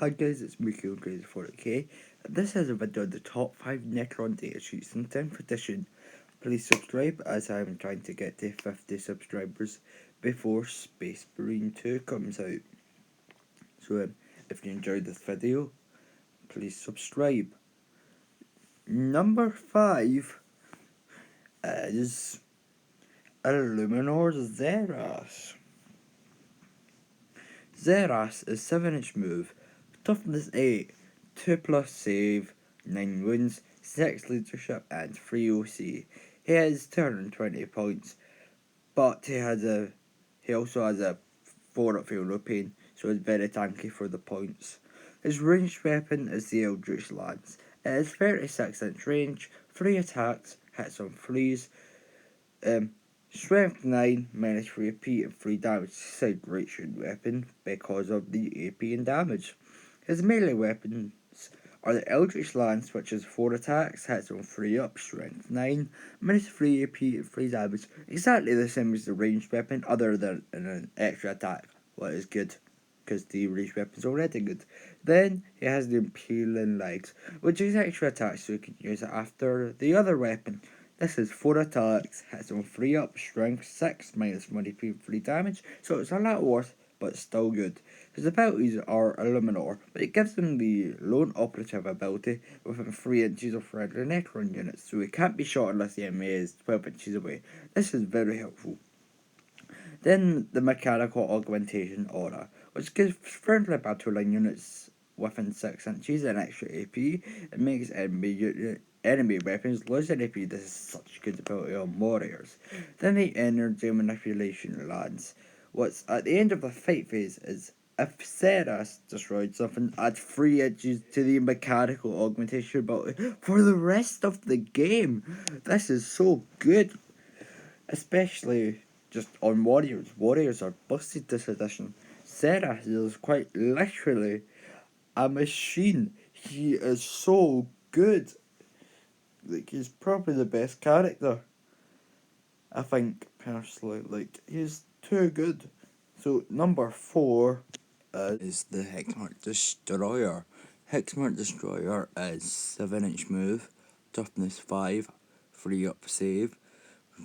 Hi guys, it's Mickey on Crazy40k. This is a video on the top 5 Necron datasheets in 10th edition. Please subscribe as I'm trying to get to 50 subscribers before Space Marine 2 comes out. So if you enjoyed this video, please subscribe. Number 5 is Aluminous Zeros. Zeros is 7-inch move, toughness 8, 2+ save, 9 wounds, 6 leadership and 3 OC. He has 220 points, but he also has a 4 up field of pain, so it's very tanky for the points. His ranged weapon is the Eldritch Lance. It has 36-inch range, 3 attacks, hits on 3s, Strength 9, minus 3 AP and 3 damage. This is a great shooting weapon because of the AP and damage. His melee weapons are the Eldritch Lance, which is 4 attacks, hits on 3 up, strength 9, minus 3 AP and 3 damage. Exactly the same as the ranged weapon, other than an extra attack, what is good, because the ranged weapon is already good. Then he has the Impaling Legs, which is extra attack, so you can use it after the other weapon. This is 4 attacks, hits on 3 up, strength 6, minus 1 AP and 3 damage, so it's a lot worse, but still good. His abilities are Illuminor, but it gives him the lone operative ability within 3 inches of friendly Necron units, so he can't be shot unless the enemy is 12 inches away. This is very helpful. Then the Mechanical Augmentation Aura, which gives friendly battle line units within 6 inches an extra AP. It makes enemy weapons lose an AP. This is such good ability on warriors. Then the Energy Manipulation Lance, what's at the end of the fight phase is if Ceres destroyed something, add 3 inches to the mechanical augmentation ability for the rest of the game. This is so good, especially just on warriors. Warriors are busted this edition. Ceres is quite literally a machine. He is so good. Like, he's probably the best character, I think, personally. Like, he's too good. So, number 4 is the Hex Mark Destroyer. Hex Mark Destroyer is 7-inch move, toughness 5, 3 up save,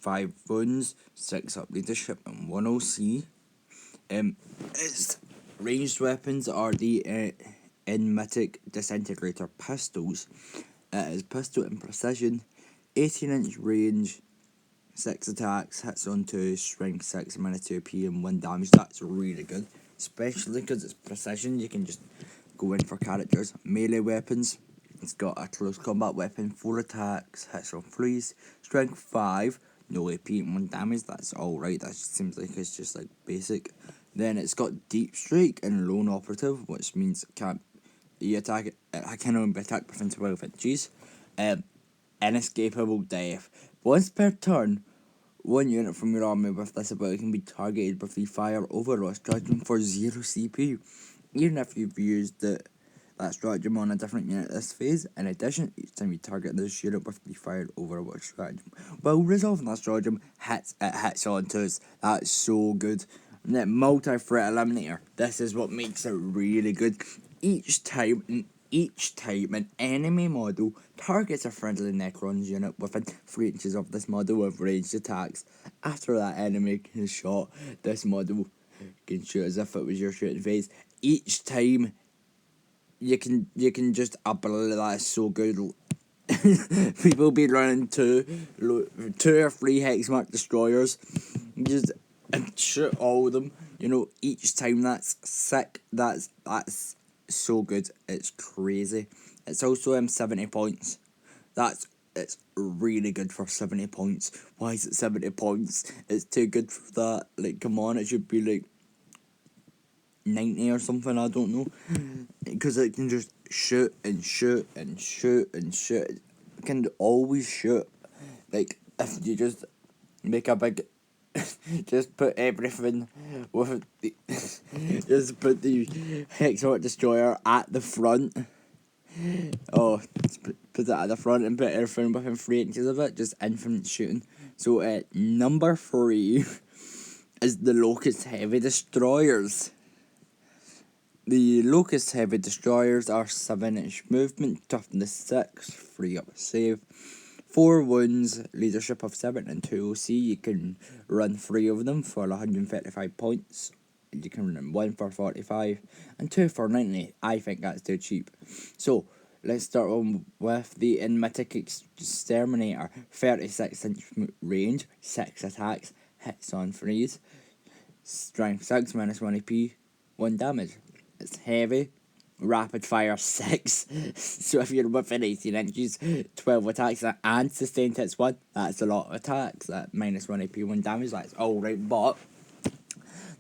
5 wounds, 6 up leadership, and 1 OC. Its ranged weapons are the Enigmatic Disintegrator Pistols. It is pistol and precision, 18-inch range, 6 attacks, hits on 2, strength 6, minus 2 AP and 1 damage. That's really good, especially because it's precision. You can just go in for characters. Melee weapons, it's got a close combat weapon, 4 attacks, hits on 3s, strength 5, no AP and 1 damage. That's alright, that just seems like it's just like basic. Then it's got Deep Strike and Lone Operative, which means it can't I can only be attacked within 12 inches. Inescapable Death. Once per turn, 1 unit from your army with this ability can be targeted with the Fire Overlord stratagem for 0 CP. Even if you've used that stratagem on a different unit this phase, in addition, each time you target this unit with the Fire Overlord stratagem, while resolving that stratagem, hits onto us. That's so good. And that multi-threat eliminator, this is what makes it really good. Each time an enemy model targets a friendly Necrons unit within 3 inches of this model with ranged attacks. After that enemy is shot, this model can shoot as if it was your shooting phase. Each time you can just ability that is so good. People be running 2 or 3 Hex Mark Destroyers, just and shoot all of them. You know, each time. That's sick. That's so good. It's crazy. It's also 70 points. It's really good for 70 points. Why is it 70 points? It's too good for that. Like, come on, it should be like 90 or something, I don't know. Because it can just shoot and shoot and shoot and shoot. It can always shoot. Like, if you just make a big just put everything with the just put the Hex Mark Destroyer at the front. Oh, put that at the front and put everything within 3 inches of it. Just infinite shooting. So number 3 is the Hex Heavy Destroyers. The Locust Heavy Destroyers are 7-inch movement, toughness 6, 3 up save, 4 wounds, leadership of 7 and 2 OC. You can run 3 of them for 135 points. You can run 1 for 45 and 2 for 90. I think that's too cheap. So let's start on with the Mythic Exterminator. 36-inch range, 6 attacks, hits on freeze, strength 6, minus 1 AP, 1 damage. It's heavy, rapid fire 6. So if you're within 18 inches, 12 attacks and sustained hits 1, that's a lot of attacks. That minus 1 AP, 1 damage, that's alright. But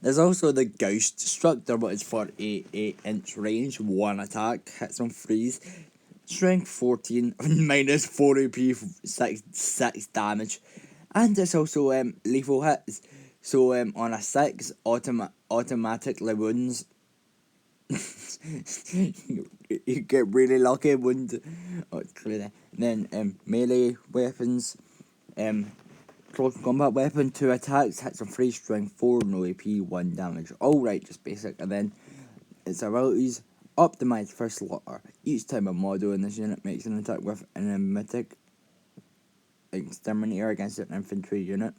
there's also the Ghost Destructor, which is for 8-inch range, 1 attack, hits on freeze, strength 14, minus 4 AP, 6 damage. And it's also lethal hits. So on a 6, automatically wounds. You get really lucky wound. Then melee weapons, close combat weapon, 2 attacks, hits on 3, strength 4, no AP, 1 damage. Alright, just basic. And then its abilities: optimized for slaughter. Each time a model in this unit makes an attack with an Mythic Exterminator against an infantry unit,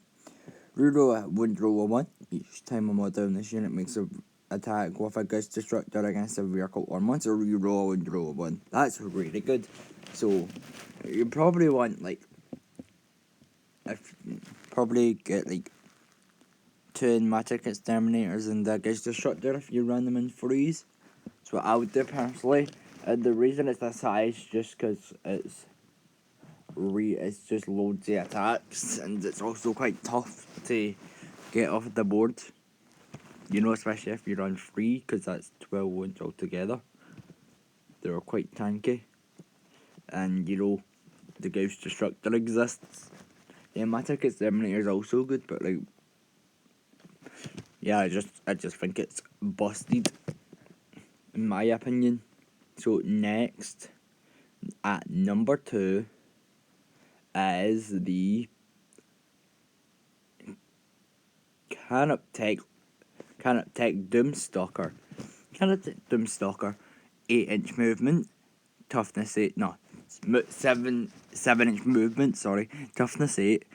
reroll a wound roll 1. Each time a model in this unit makes an attack with a Ghost Destructor against a vehicle or monster, reroll a wound roll 1. That's really good. So you probably want probably get 2 Mythic Exterminators and the Ghost Destructor if you run them in freeze. That's what I would do personally. And the reason it's this high is just because it's just loads of attacks, and it's also quite tough to get off the board. You know, especially if you run 3, because that's 12 wounds altogether. They're quite tanky. And you know, the Ghost Destructor exists. Yeah, Mythic Exterminator is also good, but yeah, I just think it's busted, in my opinion. So next, at number 2, is the Canoptech Doomstalker. Canoptech Doomstalker, 8-inch movement, toughness 8, no, 7-inch movement, sorry, toughness 8,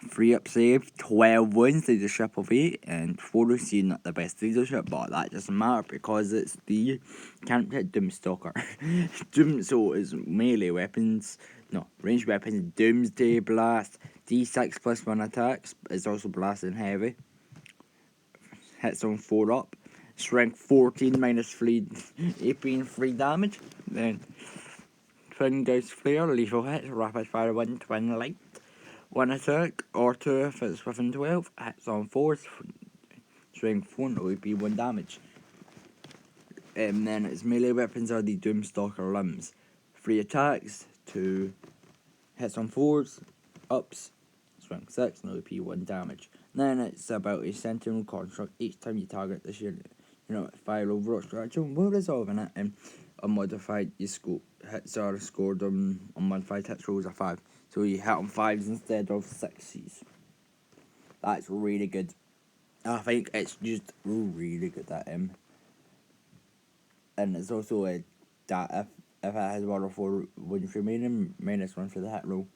3 up save, 12 wounds, leadership of 8, and 4 OC, not the best leadership, but that doesn't matter because it's the Canoptech Doomstalker. So it's melee weapons, no, ranged weapons, Doomsday Blast, D6 plus 1 attacks, it's also blasting heavy, hits on 4 up, strength 14 minus 3 AP and 3 damage. Then Twin Ghost Flare, lethal hits, rapid fire 1, twin light, 1 attack, or 2 if it's within 12, hits on 4, strength 4, no AP, 1 damage. Then its melee weapons are the Doomstalker limbs, 3 attacks, 2 hits on 4s, ups, strength 6, no AP, 1 damage. Then it's about a sentinel construct. Each time you target this unit, fire overwatch direction will resolve in it, and unmodified your scope hits are scored on unmodified hits rolls of 5. So you hit on 5s instead of 6s. That's really good. I think it's just really good at him. And it's also that if it has 1 or 4 wounds remaining, minus 1 for the hit roll.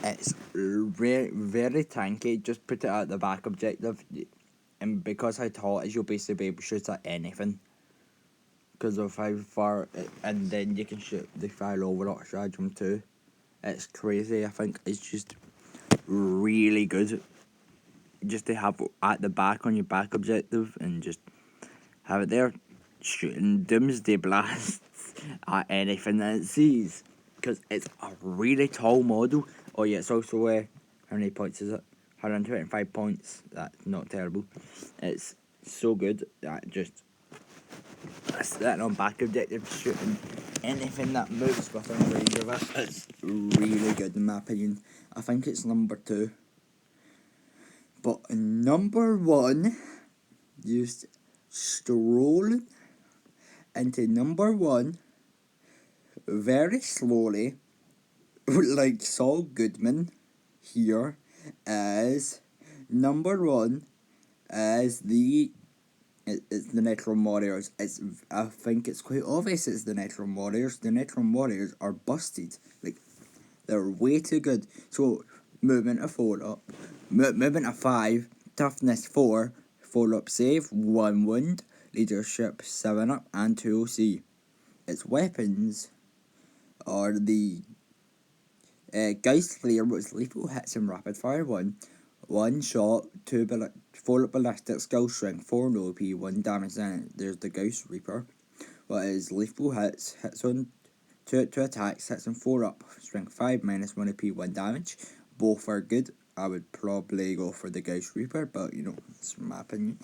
It's very, very tanky. Just put it at the back objective, and because how tall it is, you'll basically be able to shoot at anything. Because of how far, and then you can shoot the fire overwatch strategy too. It's crazy. I think it's just really good. Just to have at the back on your back objective and just have it there, shooting Doomsday Blasts at anything that it sees. Because it's a really tall model. Oh yeah, it's also how many points is it? 125 points. That's not terrible. It's so good that just sitting on back objective, shooting anything that moves within range of it. It's really good in my opinion. I think it's number 2. But number 1, just strolling into number 1 very slowly, like Saul Goodman here, as number 1 as the It's the Necron Warriors. I think it's quite obvious it's the Necron Warriors. The Necron Warriors are busted. Like, they're way too good. So, movement of 4 up, movement of 5, toughness 4, 4 up save, 1 wound, leadership 7 up, and 2 OC. Its weapons are the Geist Slayer, which lethal hits and rapid fire 1 shot, 4 ballistic skill strength, 4 no OP, 1 damage. Then there's the Ghost Reaper, what is lethal hits on 2 attacks, hits on 4 up, strength 5, minus 1 OP, 1 damage. Both are good. I would probably go for the Ghost Reaper, but you know, it's my opinion.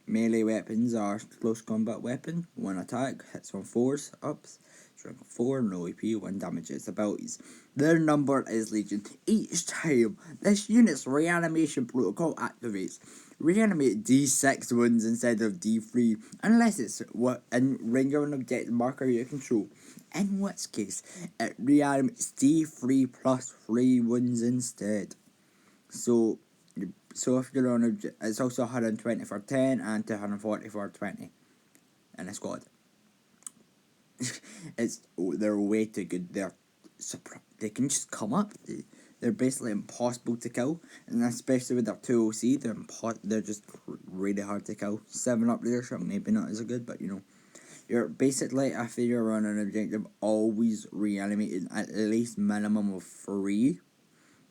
Melee weapons are close combat weapon, 1 attack, hits on 4s, ups, strength 4, no AP, 1 damage. Its abilities. Their number is Legion. Each time this unit's reanimation protocol activates, reanimate D6 wounds instead of D3, unless it's in range of an objective marker you control. In which case, it reanimates D3 plus 3 wounds instead. So if you're on it's also 120 for 10 and 240 for 20 in a squad. They're way too good. They can just come up. They're basically impossible to kill, and especially with their 2 OC, they're just really hard to kill. 7 up leadership, maybe not as good, but you know, you're basically, if you're on an objective, always reanimating at least minimum of 3,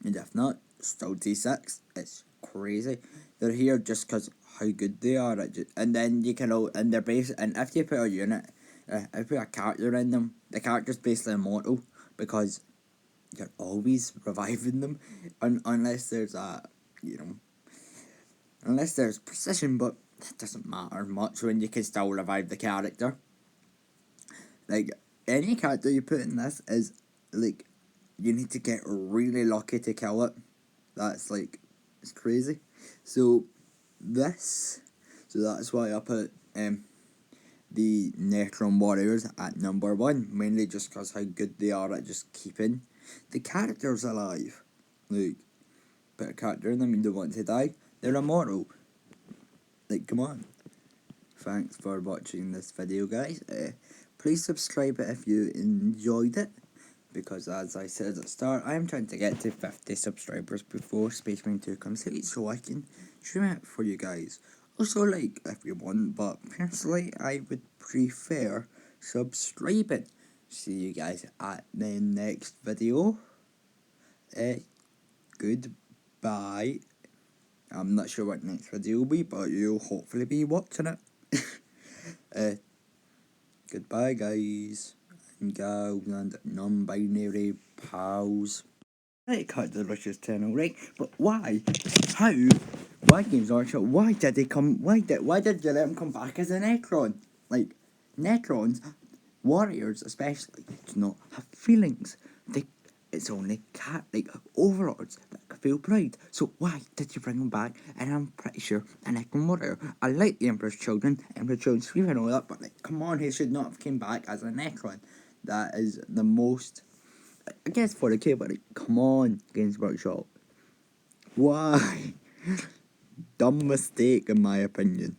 and if not, still D6. It's crazy. They're here just because how good they are, and then you can and they're and if you put a unit, if you put a character in them, the character's basically immortal because you're always reviving them, unless there's unless there's precision, but that doesn't matter much when you can still revive the character. Like, any character you put in this is like, you need to get really lucky to kill it. That's like, it's crazy. So that's why I put the Necron Warriors at number 1, mainly just because how good they are at just keeping the characters alive. Like, put a character in them, you don't want to die, they're immortal. Like, come on. Thanks for watching this video, guys. Please subscribe if you enjoyed it, because as I said at the start, I am trying to get to 50 subscribers before Space Marine 2 comes out, so I can stream it for you guys. Also, like, if you want, but personally, I would prefer subscribing. See you guys at the next video. Goodbye. I'm not sure what next video will be, but you'll hopefully be watching it. Goodbye, guys and gals and non-binary pals. I cut the Russia's channel, right? But why? How? Why, Games Workshop? Why did they come? Why did you let them come back as a Necron? Like, Necrons, warriors especially, do not have feelings. It's only overlords that can feel pride. So why did you bring them back? And I'm pretty sure a Necron warrior. I like the Emperor's Children, Scream and all that, but like, come on, he should not have came back as a Necron. That is the most, I guess, for the kid, but like, come on, Games Workshop. Why? Dumb mistake, in my opinion.